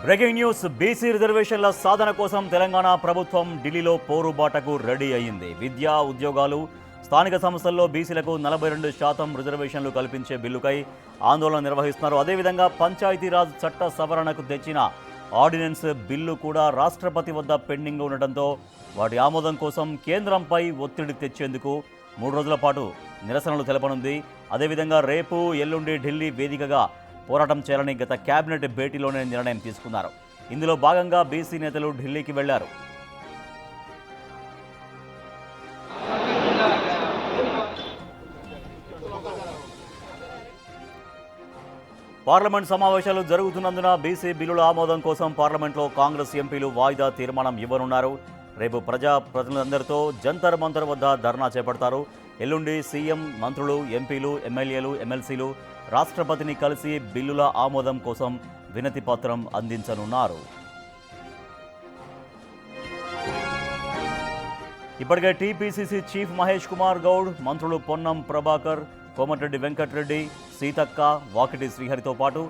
Breaking news. BC రిజర్వేషన్ల సాధన కోసం తెలంగాణ ప్రభుత్వం ఢిల్లీలో పోరుబాటకు రెడీ అయింది. విద్యా, ఉద్యోగాలు, స్థానిక సంస్థల్లో బీసీలకు 42% రిజర్వేషన్లు కల్పించే బిల్లుకై ఆందోళన నిర్వహిస్తున్నారు. అదేవిధంగా పంచాయతీరాజ్ చట్ట సవరణకు తెచ్చిన ఆర్డినెన్స్ బిల్లు కూడా రాష్ట్రపతి వద్ద పెండింగ్ ఉండడంతో వాటి ఆమోదం కోసం కేంద్రంపై ఒత్తిడి తెచ్చేందుకు 3 రోజుల పాటు నిరసనలు తెలపనుంది. అదేవిధంగా రేపు, ఎల్లుండి ఢిల్లీ వేదికగా పోరాటం చేయాలని గత కేబినెట్ భేటీలోనే నిర్ణయం తీసుకున్నారు. ఇందులో భాగంగా బీసీ నేతలు ఢిల్లీకి వెళ్లారు. పార్లమెంట్ సమావేశాలు జరుగుతున్నందున బీసీ బిల్లుల ఆమోదం కోసం పార్లమెంట్లో కాంగ్రెస్ ఎంపీలు వాయిదా తీర్మానం ఇవ్వనున్నారు. రేపు ప్రజాప్రతినిధులందరితో జంతర్ మంతర్ వద్ద ధర్నా చేపడతారు. ఎల్లుండి సీఎం, మంత్రులు, ఎంపీలు, ఎమ్మెల్యేలు, ఎమ్మెల్సీలు రాష్ట్రపతిని కలిసి బిల్లుల ఆమోదం కోసం వినతి పత్రం అందించనున్నారు. ఇప్పటికే టీపీసీసీ చీఫ్ మహేష్ కుమార్ గౌడ్, మంత్రులు పొన్నం ప్రభాకర్, కోమటిరెడ్డి వెంకటరెడ్డి, సీతక్క, వాకిటి శ్రీహరితో పాటు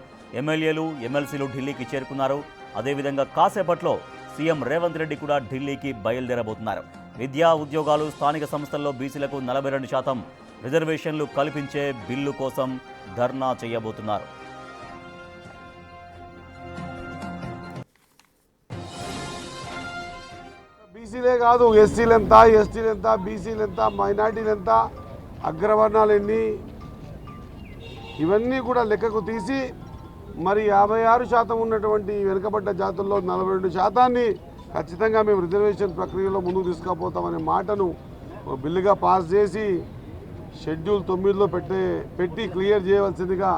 ఎమ్మెల్యేలు, ఎమ్మెల్సీలు ఢిల్లీకి చేరుకున్నారు. అదేవిధంగా కాసేపట్లో సీఎం రేవంత్ రెడ్డి కూడా ఢిల్లీకి బయలుదేరబోతున్నారు. విద్యా, ఉద్యోగాలు, స్థానిక సంస్థల్లో బీసీలకు 42% రిజర్వేషన్లు కల్పించే బిల్లు కోసం ధర్నా చేయబోతున్నారు. బీసీలే కాదు, ఎస్సీలెంత, ఎస్టీలెంత, బీసీలెంత, మైనార్టీలెంత, అగ్రవర్ణాలు ఎన్ని, ఇవన్నీ కూడా లెక్కకు తీసి మరి 56% ఉన్నటువంటి వెనుకబడ్డ జాతుల్లో 42% ఖచ్చితంగా మేము రిజర్వేషన్ ప్రక్రియలో ముందుకు తీసుకుపోతామనే మాటను బిల్లుగా పాస్ చేసి షెడ్యూల్ 9లో పెట్టి క్లియర్ చేయవలసిందిగా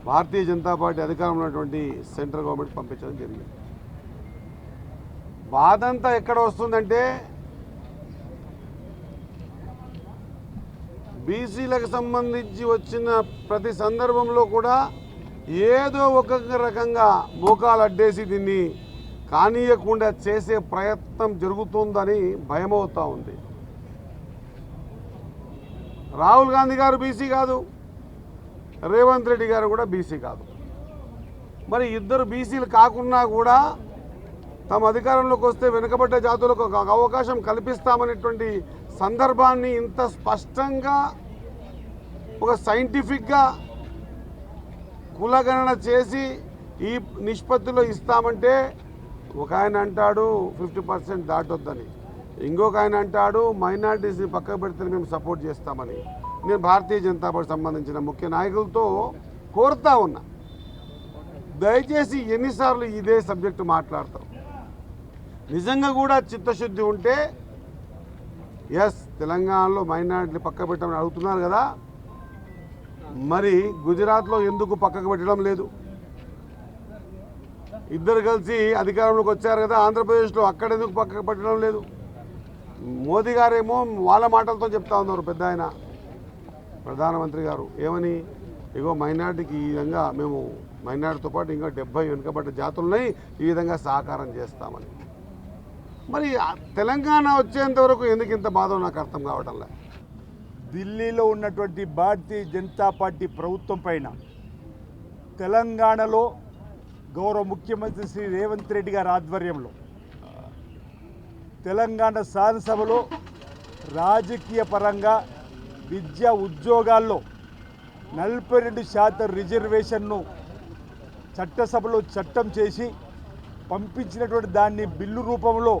భారతీయ జనతా పార్టీ అధికారంలో ఉన్నటువంటి సెంట్రల్ గవర్నమెంట్ పంపించడం జరిగింది. బాధంతా ఎక్కడ వస్తుందంటే బీసీలకు సంబంధించి వచ్చిన ప్రతి సందర్భంలో కూడా ఏదో ఒక రకంగా మోకాలు అడ్డేసి దీన్ని కానీయకుండా చేసే ప్రయత్నం జరుగుతుందని భయమవుతూ ఉంది. రాహుల్ గాంధీ గారు బీసీ కాదు, రేవంత్ రెడ్డి గారు కూడా బీసీ కాదు. మరి ఇద్దరు బీసీలు కాకున్నా కూడా తమ అధికారంలోకి వస్తే వెనుకబడ్డ జాతులకు ఒక అవకాశం కల్పిస్తామనేటువంటి సందర్భాన్ని ఇంత స్పష్టంగా ఒక సైంటిఫిక్గా కులగణన చేసి ఈ నిష్పత్తిలో ఇస్తామంటే ఒక ఆయన అంటాడు 50% దాటొద్దని, ఇంకొక ఆయన అంటాడు మైనారిటీస్ని పక్కకు పెడితే మేము సపోర్ట్ చేస్తామని. నేను భారతీయ జనతా పార్టీ సంబంధించిన ముఖ్య నాయకులతో కోరుతా ఉన్నా, దయచేసి ఎన్నిసార్లు ఇదే సబ్జెక్టు మాట్లాడతారు. నిజంగా కూడా చిత్తశుద్ధి ఉంటే ఎస్, తెలంగాణలో మైనారిటీలు పక్క పెట్టమని అడుగుతున్నారు కదా, మరి గుజరాత్లో ఎందుకు పక్కకు పెట్టడం లేదు? ఇద్దరు కలిసి అధికారంలోకి వచ్చారు కదా ఆంధ్రప్రదేశ్లో, అక్కడ ఎందుకు పక్కకు పెట్టడం లేదు? మోదీ గారేమో వాళ్ళ మాటలతో చెప్తా ఉన్నారు. పెద్ద ఆయన ప్రధానమంత్రి గారు ఏమని, ఇగో మైనార్టీకి ఈ విధంగా మేము మైనార్టీతో పాటు ఇంకా 70 వెనుకబడ్డ జాతులున్నాయి, ఈ విధంగా సహకారం చేస్తామని. మరి తెలంగాణ వచ్చేంత వరకు ఎందుకు ఇంత బాధ నాకు అర్థం కావటం లేదు. ఢిల్లీలో ఉన్నటువంటి భారతీయ జనతా పార్టీ ప్రభుత్వం పైన తెలంగాణలో గౌరవ ముఖ్యమంత్రి శ్రీ రేవంత్ రెడ్డి గారి ఆధ్వర్యంలో తెలంగాణ శాసనసభలో రాజకీయ పరంగా విద్యా, ఉద్యోగాల్లో 42% రిజర్వేషన్ను చట్టసభలో చట్టం చేసి పంపించినటువంటి దాన్ని బిల్లు రూపంలో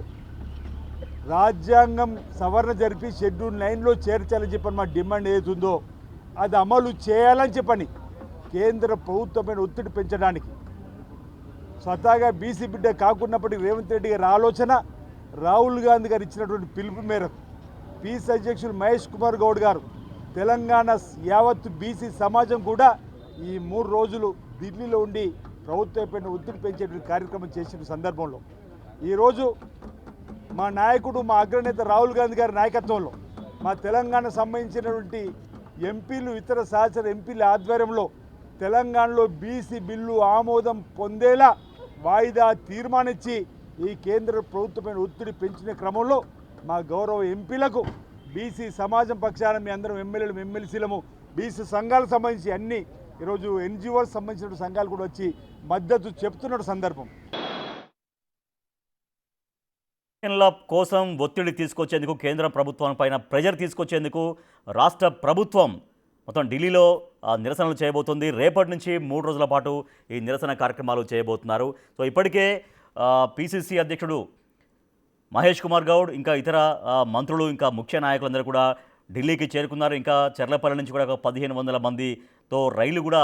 రాజ్యాంగం సవరణ జరిపి షెడ్యూల్ 9లో చేర్చాలని చెప్పని మా డిమాండ్ ఏదుందో అది అమలు చేయాలని చెప్పని కేంద్ర ప్రభుత్వమైన ఒత్తిడి పెంచడానికి స్వతహాగా బీసీ బిడ్డ కాకున్నప్పటికీ రేవంత్ రెడ్డి గారి ఆలోచన, రాహుల్ గాంధీ గారు ఇచ్చినటువంటి పిలుపు మేరకు పీసీ అధ్యక్షులు మహేష్ కుమార్ గౌడ్ గారు, తెలంగాణ యావత్తు బీసీ సమాజం కూడా ఈ 3 రోజులు ఢిల్లీలో ఉండి ప్రభుత్వంపైన ఒత్తిడి పెంచేటువంటి కార్యక్రమం చేసిన సందర్భంలో ఈరోజు మా నాయకుడు, మా అగ్రనేత రాహుల్ గాంధీ గారి నాయకత్వంలో మా తెలంగాణ సంబంధించినటువంటి ఎంపీలు, ఇతర సహచర ఎంపీల ఆధ్వర్యంలో తెలంగాణలో బీసీ బిల్లు ఆమోదం పొందేలా వాయిదా తీర్మానించి ఈ కేంద్ర ప్రభుత్వమైన ఒత్తిడి పెంచిన క్రమంలో మా గౌరవ ఎంపీలకు బీసీ సమాజం పక్షాన మీ అందరం ఎమ్మెల్యేలు, ఎమ్మెల్సీలము, బీసీ సంఘాలకు సంబంధించి అన్ని ఈరోజు ఎన్జిఓలకు సంబంధించిన సంఘాలు కూడా వచ్చి మద్దతు చెప్తున్న సందర్భం. ఎన్నికల కోసం ఒత్తిడి తీసుకొచ్చేందుకు కేంద్ర ప్రభుత్వం పైన ప్రెజర్ తీసుకొచ్చేందుకు రాష్ట్ర ప్రభుత్వం మొత్తం ఢిల్లీలో నిరసనలు చేయబోతుంది. రేపటి నుంచి 3 రోజుల పాటు ఈ నిరసన కార్యక్రమాలు చేయబోతున్నారు. సో ఇప్పటికే పిసిసి అధ్యక్షుడు మహేష్ కుమార్ గౌడ్ ఇంకా ఇతర మంత్రులు ఇంకా ముఖ్య నాయకులందరూ కూడా ఢిల్లీకి చేరుకున్నారు. ఇంకా చర్లపల్లి నుంచి కూడా 1500 మందితో రైలు కూడా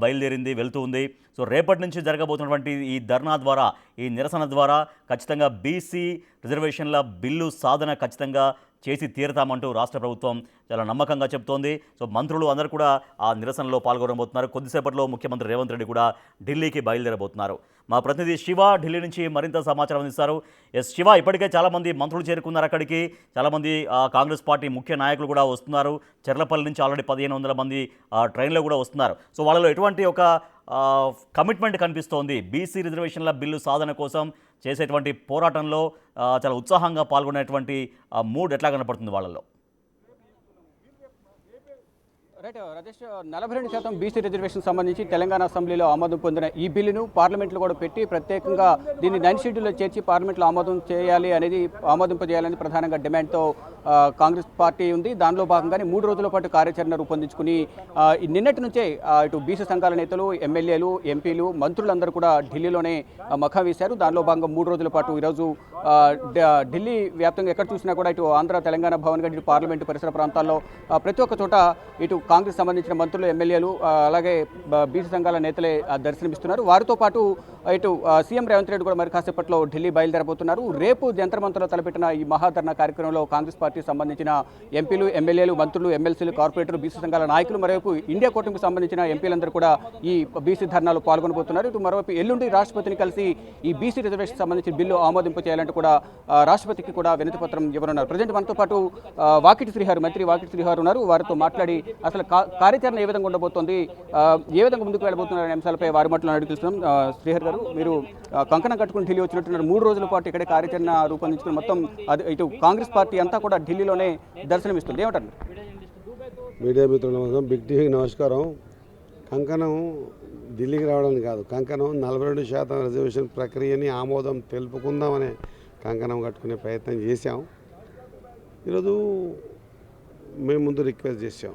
బయలుదేరింది, వెళ్తూ ఉంది. సో రేపటి నుంచి జరగబోతున్నటువంటి ఈ ధర్నా ద్వారా, ఈ నిరసన ద్వారా ఖచ్చితంగా బీసీ రిజర్వేషన్ల బిల్లు సాధన ఖచ్చితంగా చేసి తీరతామంటూ రాష్ట్ర ప్రభుత్వం చాలా నమ్మకంగా చెప్తోంది. సో మంత్రులు అందరూ కూడా ఆ నిరసనలో పాల్గొనబోతున్నారు. కొద్దిసేపట్లో ముఖ్యమంత్రి రేవంత్ రెడ్డి కూడా ఢిల్లీకి బయలుదేరబోతున్నారు. మా ప్రతినిధి శివ ఢిల్లీ నుంచి మరింత సమాచారం అందిస్తారు. శివ, ఇప్పటికే చాలామంది మంత్రులు చేరుకున్నారు అక్కడికి, చాలామంది కాంగ్రెస్ పార్టీ ముఖ్య నాయకులు కూడా వస్తున్నారు. చెర్లపల్లి నుంచి ఆల్రెడీ 1500 మంది ట్రైన్లో కూడా వస్తున్నారు. సో వాళ్ళలో ఎటువంటి ఒక కమిట్మెంట్ కనిపిస్తోంది? బీసీ రిజర్వేషన్ల బిల్లు సాధన కోసం చేసేటువంటి పోరాటంలో చాలా ఉత్సాహంగా పాల్గొనేటువంటి మూడ్ ఎట్లా కనపడుతుంది వాళ్ళలో? రైట్ రాజేష్, 42% బీసీ రిజర్వేషన్ సంబంధించి తెలంగాణ అసెంబ్లీలో ఆమోదం పొందిన ఈ బిల్లును పార్లమెంట్లో కూడా పెట్టి ప్రత్యేకంగా దీన్ని 9 షెడ్యూల్లో చేర్చి పార్లమెంట్లో ఆమోదింపజేయాలని ప్రధానంగా డిమాండ్తో కాంగ్రెస్ పార్టీ ఉంది. దానిలో భాగంగానే 3 రోజుల పాటు కార్యాచరణ రూపొందించుకుని నిన్నటి నుంచే ఇటు బీసీ సంఘాల నేతలు, ఎమ్మెల్యేలు, ఎంపీలు, మంత్రులందరూ కూడా ఢిల్లీలోనే మఖం వేశారు. దానిలో భాగంగా 3 రోజుల పాటు ఈరోజు ఢిల్లీ వ్యాప్తంగా ఎక్కడ చూసినా కూడా ఇటు ఆంధ్ర, తెలంగాణ భవన్ గడి, ఇటు పార్లమెంటు పరిసర ప్రాంతాల్లో ప్రతి ఒక్క చోట ఇటు కాంగ్రెస్ సంబంధించిన మంత్రులు, ఎమ్మెల్యేలు, అలాగే బీసీ సంఘాల నేతలే దర్శనమిస్తున్నారు. వారితో పాటు ఇటు సీఎం రేవంత్ రెడ్డి కూడా మరి కాసేపట్లో ఢిల్లీ బయలుదేరబోతున్నారు. రేపు జంతర్ మంతర్లో తలపెట్టిన ఈ మహాధర్నా కార్యక్రమంలో కాంగ్రెస్ పార్టీ సంబంధించిన ఎంపీలు, ఎమ్మెల్యేలు, మంత్రులు, ఎమ్మెల్సీలు, కార్పొరేటర్లు, బీసీ సంఘాల నాయకులు, మరోవైపు ఇండియా కూటమికి సంబంధించిన ఎంపీలందరూ కూడా ఈ బీసీ ధర్నాలో పాల్గొనబోతున్నారు. ఇటు మరోవైపు ఎల్లుండి రాష్ట్రపతిని కలిసి ఈ బీసీ రిజర్వేషన్ సంబంధించిన బిల్లు ఆమోదింపు చేయాలంటూ కూడా రాష్ట్రపతికి కూడా వినతి పత్రం ఇవ్వనున్నారు. ప్రజెంట్ మనతో పాటు వాకిటి శ్రీహరి, మంత్రి వాకిటి శ్రీహరి ఉన్నారు. వారితో మాట్లాడి అసలు కార్యాచరణ ఏ విధంగా ఉండబోతోంది, ఏ విధంగా ముందుకు వెళ్ళబోతున్న అంశాలపై వారి మాటలు అడిగి తెలుస్తున్నాం. శ్రీహరి గారు, మీరు కంకణం కట్టుకుని ఢిల్లీ వచ్చినట్టున్నారు. 3 రోజుల పాటు ఇక్కడే కార్యాచరణ రూపొందించుకుని మొత్తం ఇటు కాంగ్రెస్ పార్టీ అంతా కూడా ఢిల్లీలోనే దర్శనమిస్తుంది. ఏమంటారు? మీడియా మిత్రుల బిగ్ టీవీకి నమస్కారం. కంకణం ఢిల్లీకి రావడానికి కాదు, కంకణం 42% రిజర్వేషన్ ప్రక్రియని ఆమోదం తెలుపుకుందామనే కంకణం కట్టుకునే ప్రయత్నం చేశాం. ఈరోజు మేము ముందు రిక్వెస్ట్ చేసాం,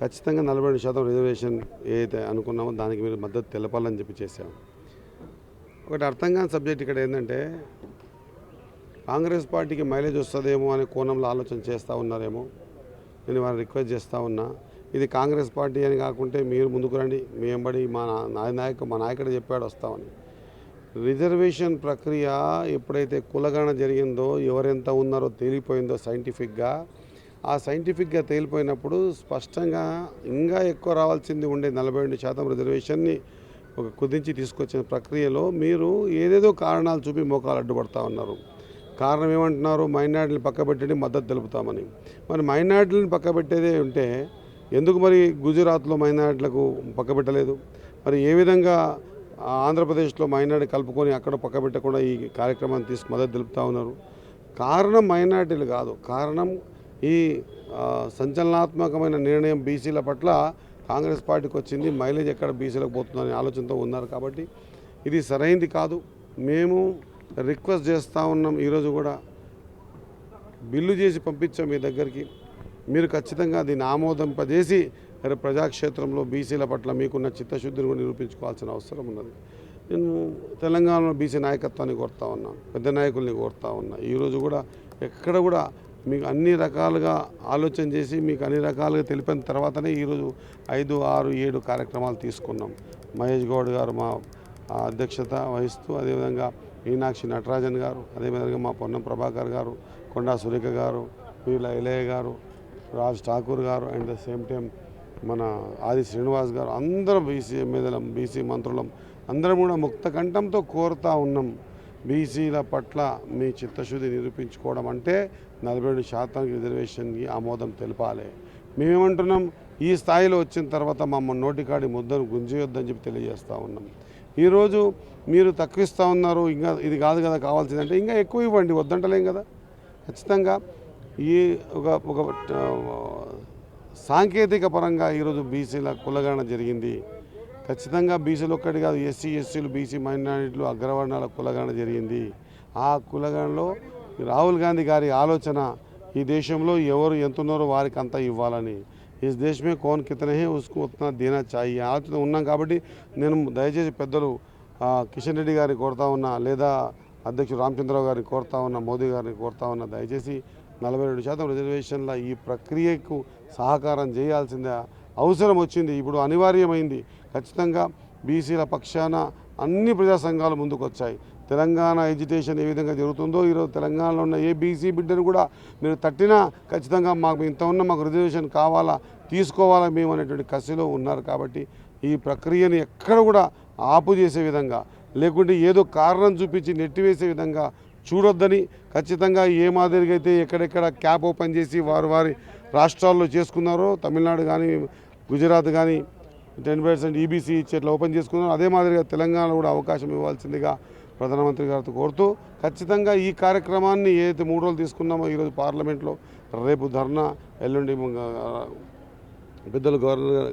ఖచ్చితంగా 42% రిజర్వేషన్ ఏదైతే అనుకున్నామో దానికి మీరు మద్దతు తెలపాలని చెప్పి చేశాం. ఒకటి అర్థం కాని సబ్జెక్ట్ ఇక్కడ ఏంటంటే, కాంగ్రెస్ పార్టీకి మైలేజ్ వస్తుందేమో అనే కోణంలో ఆలోచన చేస్తూ ఉన్నారేమో. నేను వారిని రిక్వెస్ట్ చేస్తూ ఉన్నా, ఇది కాంగ్రెస్ పార్టీ అని కాకుంటే మీరు ముందుకు రండి, మీ వెంబడి మా నాయకుడు చెప్పాడు వస్తామని. రిజర్వేషన్ ప్రక్రియ ఎప్పుడైతే కులగణన జరిగిందో, ఎవరెంత ఉన్నారో తేలిపోయిందో సైంటిఫిక్గా, ఆ సైంటిఫిక్గా తేలిపోయినప్పుడు స్పష్టంగా ఇంకా ఎక్కువ రావాల్సింది ఉండే 42% రిజర్వేషన్ని ఒక కుదించి తీసుకొచ్చిన ప్రక్రియలో మీరు ఏదేదో కారణాలు చూపి మోకాలు అడ్డుపడతా ఉన్నారు. కారణం ఏమంటున్నారు? మైనార్టీలను పక్కబెట్టి మద్దతు తెలుపుతామని. మరి మైనార్టీలను పక్కబెట్టేదే ఉంటే ఎందుకు మరి గుజరాత్లో మైనార్టీలకు పక్కబెట్టలేదు? మరి ఏ విధంగా ఆంధ్రప్రదేశ్లో మైనార్టీ కలుపుకొని అక్కడ పక్కబెట్టకుండా ఈ కార్యక్రమాన్ని తీసుకు మద్దతు తెలుపుతూ ఉన్నారు? కారణం మైనార్టీలు కాదు, కారణం ఈ సంచలనాత్మకమైన నిర్ణయం బీసీల పట్ల కాంగ్రెస్ పార్టీకి వచ్చింది. మైలేజ్ ఎక్కడ బీసీలకు పోతుందనే ఆలోచనతో ఉన్నారు. కాబట్టి ఇది సరైంది కాదు. మేము రిక్వెస్ట్ చేస్తూ ఉన్నాం. ఈరోజు కూడా బిల్లు చేసి పంపించాం మీ దగ్గరికి. మీరు ఖచ్చితంగా దీన్ని ఆమోదింపజేసి ప్రజాక్షేత్రంలో బీసీల పట్ల మీకున్న చిత్తశుద్ధిని కూడా నిరూపించుకోవాల్సిన అవసరం ఉన్నది. నేను తెలంగాణలో బీసీ నాయకత్వాన్ని కోరుతా ఉన్నా, పెద్ద నాయకుల్ని కోరుతా ఉన్నా. ఈరోజు కూడా ఎక్కడ కూడా మీకు అన్ని రకాలుగా ఆలోచన చేసి మీకు అన్ని రకాలుగా తెలిపిన తర్వాతనే ఈరోజు 5, 6, 7 కార్యక్రమాలు తీసుకున్నాం. మహేష్ గౌడ్ గారు మా అధ్యక్షత వహిస్తూ, అదేవిధంగా మీనాక్షి నటరాజన్ గారు, అదేవిధంగా మా పొన్నం ప్రభాకర్ గారు, కొండా సురేఖ గారు, వీళ్ళ ఇలయ్య గారు, రాజ్ ఠాకూర్ గారు, అండ్ ద సేమ్ టైం మన ఆది శ్రీనివాస్ గారు, అందరం బీసీ ఎమ్మెల్యేలం, బీసీ మంత్రులం అందరం కూడా ముక్త కంఠంతో కోరుతా ఉన్నాం. బీసీల పట్ల మీ చిత్తశుద్ధి నిరూపించుకోవడం అంటే 42% రిజర్వేషన్కి ఆమోదం తెలపాలి. మేమేమంటున్నాం, ఈ స్థాయిలో వచ్చిన తర్వాత మమ్మల్ని నోటికాడి ముద్దను గుంజేయొద్దని చెప్పి తెలియజేస్తూ ఉన్నాం. ఈరోజు మీరు తక్కువిస్తూ ఉన్నారు, ఇంకా ఇది కాదు కదా కావాల్సిందంటే ఇంకా ఎక్కువ ఇవ్వండి, వద్దంటలేం కదా. ఖచ్చితంగా ఈ ఒక సాంకేతిక పరంగా ఈరోజు బీసీల కులగణన జరిగింది. ఖచ్చితంగా బీసీలు ఒక్కటి కాదు, ఎస్సీ ఎస్సీలు బీసీ మైనారిటీలు అగ్రవర్ణాల కులగణన జరిగింది. ఆ కులగణలో రాహుల్ గాంధీ గారి ఆలోచన ఈ దేశంలో ఎవరు ఎంతున్నారో వారికి అంతా ఇవ్వాలని, ఈ దేశమే కౌన్ కితనే హై ఉస్కు ఉత్నా దేనా చాహియే ఆలోచన ఉన్నాం. కాబట్టి నేను దయచేసి పెద్దలు కిషన్ రెడ్డి గారిని కోరుతా ఉన్నా, లేదా అధ్యక్షుడు రామచంద్రరావు గారిని కోరుతా ఉన్నా, మోదీ గారిని కోరుతా ఉన్నా, దయచేసి 42% రిజర్వేషన్ల ఈ ప్రక్రియకు సహకారం చేయాల్సిందే అవసరం వచ్చింది, ఇప్పుడు అనివార్యమైంది. ఖచ్చితంగా బీసీల పక్షాన అన్ని ప్రజా సంఘాలు ముందుకు వచ్చాయి. తెలంగాణ ఎడ్యుకేషన్ ఏ విధంగా జరుగుతుందో ఈరోజు తెలంగాణలో ఉన్న ఏ బీసీ బిడ్డను కూడా మీరు తట్టినా ఖచ్చితంగా మాకు ఇంత ఉన్న మాకు రిజర్వేషన్ కావాలా, తీసుకోవాలా మేము అనేటువంటి కసిలో ఉన్నారు. కాబట్టి ఈ ప్రక్రియని ఎక్కడ కూడా ఆపు చేసే విధంగా, లేకుంటే ఏదో కారణం చూపించి నెట్టివేసే విధంగా చూడొద్దని, ఖచ్చితంగా ఏ మాదిరిగా అయితే ఎక్కడెక్కడ క్యాప్ ఓపెన్ చేసి వారి రాష్ట్రాల్లో చేసుకున్నారో, తమిళనాడు కానీ గుజరాత్ కానీ 10% ఈబీసీ ఇచ్చేట్లా ఓపెన్ చేసుకున్నారో, అదే మాదిరిగా తెలంగాణలో కూడా అవకాశం ఇవ్వాల్సిందిగా ప్రధానమంత్రి గారితో కోరుతూ, ఖచ్చితంగా ఈ కార్యక్రమాన్ని ఏదైతే 3 రోజులు తీసుకున్నామో ఈరోజు పార్లమెంట్లో, రేపు ధర్నా, ఎల్లుండి పెద్దలు గవర్నర్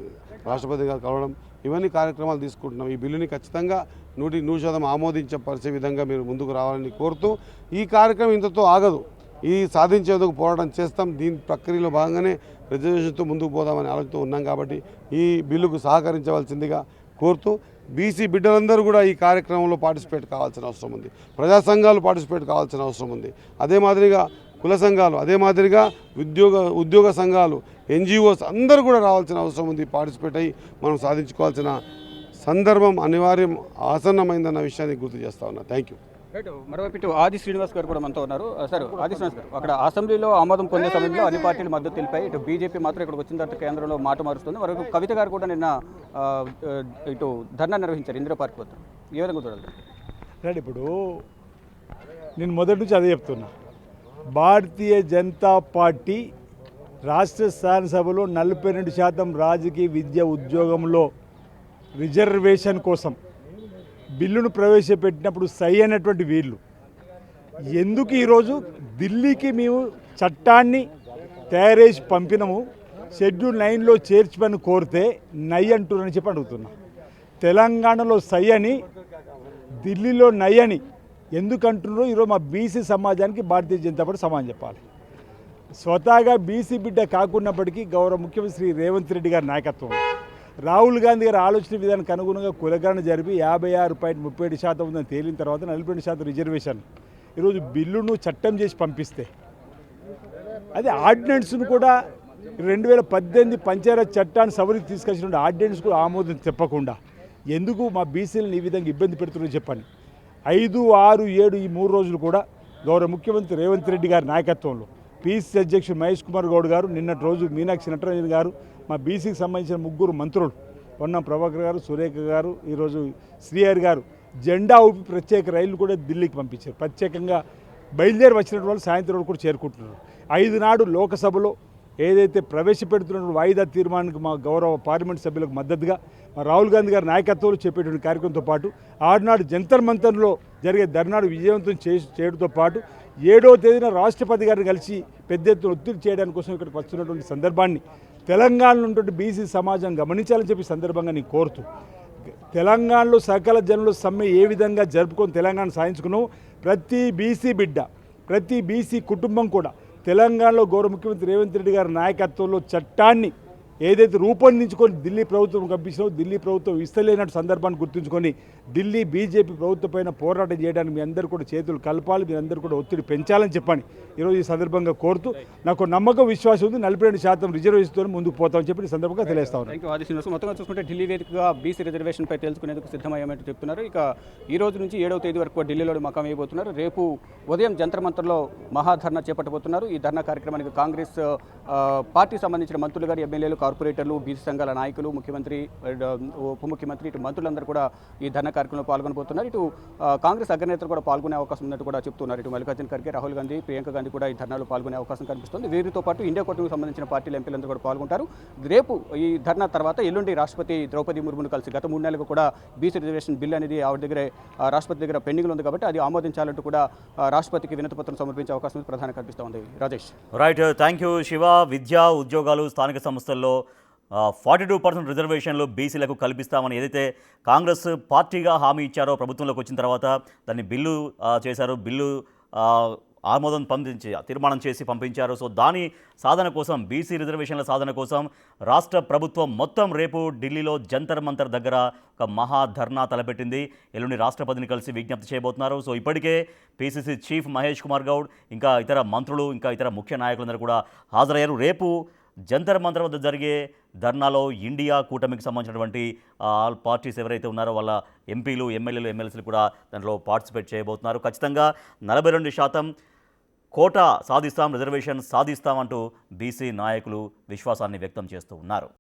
రాష్ట్రపతి గారు కలవడం, ఇవన్నీ కార్యక్రమాలు తీసుకుంటున్నాం. ఈ బిల్లుని ఖచ్చితంగా 100% ఆమోదించపరిచే విధంగా మీరు ముందుకు రావాలని కోరుతూ, ఈ కార్యక్రమం ఇంతతో ఆగదు, ఈ సాధించేందుకు పోరాటం చేస్తాం. దీని ప్రక్రియలో భాగంగానే రిజర్వేషన్తో ముందుకు పోదామని ఆలోచనతో ఉన్నాం. కాబట్టి ఈ బిల్లుకు సహకరించవలసిందిగా కోరుతూ, బీసీ బిడ్డలందరూ కూడా ఈ కార్యక్రమంలో పార్టిసిపేట్ కావాల్సిన అవసరం ఉంది, ప్రజా సంఘాలు పార్టిసిపేట్ కావాల్సిన అవసరం ఉంది, అదే మాదిరిగా కుల సంఘాలు, అదే మాదిరిగా ఉద్యోగ సంఘాలు, ఎన్జిఓస్ అందరూ కూడా రావాల్సిన అవసరం ఉంది. పార్టిసిపేట్ అయ్యి మనం సాధించుకోవాల్సిన సందర్భం అనివార్యం ఆసన్నమైందన్న విషయాన్ని గుర్తు చేస్తా ఉన్నా. Thank you. మరోవైపు ఆది శ్రీనివాస్ గారు కూడా మనతో ఉన్నారు. సార్, ఆది శ్రీనివాస్ గారు, అక్కడ అసెంబ్లీలో ఆమోదం పొందే సమయంలో అన్ని పార్టీలు మద్దతు తెలిపాయి. ఇటు బీజేపీ మాత్రం ఇక్కడికి వచ్చిన తర్వాత కేంద్రంలో మాట మారుస్తుంది. మరొక కవిత గారు కూడా నిన్న ఇటు ధర్నా నిర్వహించారు ఇందిరా పార్క్ వద్ద. ఏ విధంగా చూడాలి? రైట్, ఇప్పుడు నేను మొదటి నుంచి అదే చెప్తున్నా, భారతీయ జనతా పార్టీ రాష్ట్ర శాసనసభలో 42% రాజకీయ విద్య ఉద్యోగంలో రిజర్వేషన్ కోసం బిల్లును ప్రవేశపెట్టినప్పుడు సై అయినటువంటి వీళ్ళు ఎందుకు ఈరోజు ఢిల్లీకి మేము చట్టాన్ని తయారేసి పంపినము, షెడ్యూల్ 9లో చేర్చమని కోరితే నై అంటున్నారని చెప్పి అడుగుతున్నా. తెలంగాణలో సై అని, ఢిల్లీలో నై అని ఎందుకు అంటున్నారో ఈరోజు మా బీసీ సమాజానికి భారతీయ జనతా పార్టీ సమాధానం చెప్పాలి. స్వతహాగా బీసీ బిడ్డ కాకున్నప్పటికీ గౌరవ ముఖ్యమంత్రి శ్రీ రేవంత్ రెడ్డి గారి నాయకత్వం, రాహుల్ గాంధీ గారి ఆలోచన విధానానికి అనుగుణంగా కులగణన జరిపి 56.37% ఉందని తేలిన తర్వాత 42% రిజర్వేషన్ ఈరోజు బిల్లును చట్టం చేసి పంపిస్తే, అది ఆర్డినెన్స్ను కూడా 2018 పంచాయత్ చట్టాన్ని సవరించి తీసుకొచ్చిన ఆర్డినెన్స్ కూడా ఆమోదం చెప్పకుండా ఎందుకు మా బీసీలను ఈ విధంగా ఇబ్బంది పెడుతున్నారో చెప్పండి. 5, 6, 7 ఈ 3 రోజులు కూడా గౌరవ ముఖ్యమంత్రి రేవంత్ రెడ్డి గారి నాయకత్వంలో పీసీ అధ్యక్షుడు మహేష్ కుమార్ గౌడ్ గారు, నిన్నటి రోజు మీనాక్షి నటరాజన్ గారు, మా బీసీకి సంబంధించిన 3 మంత్రులు, పొన్నం ప్రభాకర్ గారు, సురేఖ గారు, ఈరోజు శ్రీహరి గారు జెండా ఊపి ప్రత్యేక రైళ్లు కూడా ఢిల్లీకి పంపించారు. ప్రత్యేకంగా బయలుదేరి వచ్చినటువంటి వాళ్ళు సాయంత్రం కూడా చేరుకుంటున్నారు. 5 నాడు లోకసభలో ఏదైతే ప్రవేశపెడుతున్న వాయిదా తీర్మానానికి మా గౌరవ పార్లమెంట్ సభ్యులకు మద్దతుగా మా రాహుల్ గాంధీ గారి నాయకత్వంలో చెప్పేటువంటి కార్యక్రమంతో పాటు 6 నాడు జంతర్ మంతర్లో జరిగే ధర్నాడు విజయవంతం చేయడంతో పాటు 7వ తేదీన రాష్ట్రపతి గారిని కలిసి పెద్ద ఎత్తున ఒత్తిడి చేయడానికి కోసం ఇక్కడికి వస్తున్నటువంటి సందర్భాన్ని తెలంగాణలో ఉన్నటువంటి బీసీ సమాజం గమనించాలని చెప్పి సందర్భంగా నేను కోరుతూ, తెలంగాణలో సకల జనుల సమ్మె ఏ విధంగా జరుపుకొని తెలంగాణ సాధించుకున్నాం, ప్రతి బీసీ బిడ్డ, ప్రతి బీసీ కుటుంబం కూడా తెలంగాణలో గౌరవ ముఖ్యమంత్రి రేవంత్ రెడ్డి గారి నాయకత్వంలో చట్టాన్ని ఏదైతే రూపొందించుకొని ఢిల్లీ ప్రభుత్వం పంపించినో, ఢిల్లీ ప్రభుత్వం ఇస్తలేనట్టు సందర్భాన్ని గుర్తుంచుకొని ఢిల్లీ బీజేపీ ప్రభుత్వం పైన పోరాటం చేయడానికి మీ అందరూ కూడా చేతులు కలపాలి, మీ అందరూ కూడా ఒత్తిడి పెంచాలని చెప్పండి ఈరోజు ఈ సందర్భంగా కోరుతూ, నాకు నమ్మకం విశ్వాసం ఉంది 42% రిజర్వేషన్తో ముందుకు పోతామని చెప్పి ఈ సందర్భంగా తెలియస్తా ఉన్నాను. థ్యాంక్ యూ ఆది శ్రీనివాస్. మొత్తంగా చూసుకుంటే ఢిల్లీ వేదికగా బీసీ రిజర్వేషన్పై తెలుసుకునేందుకు సిద్ధమయ్యామంటూ చెప్తున్నారు. ఇక ఈ రోజు నుంచి 7వ తేదీ వరకు ఢిల్లీలో మకాం వేయబోతున్నారు. రేపు ఉదయం జంతర్ మంతర్లో మహాధర్నా చేపట్టబోతున్నారు. ఈ ధర్నా కార్యక్రమానికి కాంగ్రెస్ పార్టీకి సంబంధించిన మంత్రులు గారు, ఎమ్మెల్యేలు కార్పొరేటర్లు, బీసీ సంఘాల నాయకులు, ముఖ్యమంత్రి, ఉప ముఖ్యమంత్రి, ఇటు మంత్రులందరూ కూడా ఈ ధర్నా కార్యక్రమంలో పాల్గొనబోతున్నారు. ఇటు కాంగ్రెస్ అగ్రనేతలు కూడా పాల్గొనే అవకాశం ఉన్నట్టు కూడా చెప్తున్నారు. ఇటు మల్లికార్జున ఖర్గే, రాహుల్ గాంధీ, ప్రియాంక గాంధీ కూడా ఈ ధర్నాలో పాల్గొనే అవకాశం కనిపిస్తుంది. వీరితో పాటు ఇండియా కూటమికి సంబంధించిన పార్టీల ఎంపీలందరూ కూడా పాల్గొంటారు. రేపు ఈ ధర్నా తర్వాత ఎల్లుండి రాష్ట్రపతి ద్రౌపది ముర్మును కలిసి గత 3 నెలలుగా కూడా బీసీ రిజర్వేషన్ బిల్ అనేది ఆవిడ దగ్గర రాష్ట్రపతి దగ్గర పెండింగ్లో ఉంది కాబట్టి అది ఆమోదించాలంటూ కూడా రాష్ట్రపతికి వినతిపత్రం సమర్పించే అవకాశం ప్రధానంగా కనిపిస్తోంది. Rajesh. Right, thank you Shiva. విద్యా ఉద్యోగాలు స్థానిక సంస్థల్లో 42% రిజర్వేషన్లు బీసీలకు కల్పిస్తామని ఏదైతే కాంగ్రెస్ పార్టీగా హామీ ఇచ్చారో ప్రభుత్వంలోకి వచ్చిన తర్వాత దాన్ని బిల్లు చేశారు. బిల్లు ఆమోదం తీర్మానం చేసి పంపించారు. సో దాని సాధన కోసం, బీసీ రిజర్వేషన్ల సాధన కోసం రాష్ట్ర ప్రభుత్వం మొత్తం రేపు ఢిల్లీలో జంతర్ మంతర్ దగ్గర ఒక మహా ధర్నా తలపెట్టింది. ఎల్లుండి రాష్ట్రపతిని కలిసి విజ్ఞప్తి చేయబోతున్నారు. సో ఇప్పటికే పీసీసీ చీఫ్ మహేష్ కుమార్ గౌడ్, ఇంకా ఇతర మంత్రులు, ఇంకా ఇతర ముఖ్య నాయకులందరూ కూడా హాజరయ్యారు. రేపు జంతర్ మంతర్ వద్ద జరిగే ధర్నాలో ఇండియా కూటమికి సంబంధించినటువంటి ఆల్ పార్టీస్ ఎవరైతే ఉన్నారో వాళ్ళ ఎంపీలు, ఎమ్మెల్యేలు, ఎమ్మెల్సీలు కూడా దాంట్లో పార్టిసిపేట్ చేయబోతున్నారు. ఖచ్చితంగా 42% కోటా సాధిస్తాం, రిజర్వేషన్ సాధిస్తామంటూ బీసీ నాయకులు విశ్వాసాన్ని వ్యక్తం చేస్తూ ఉన్నారు.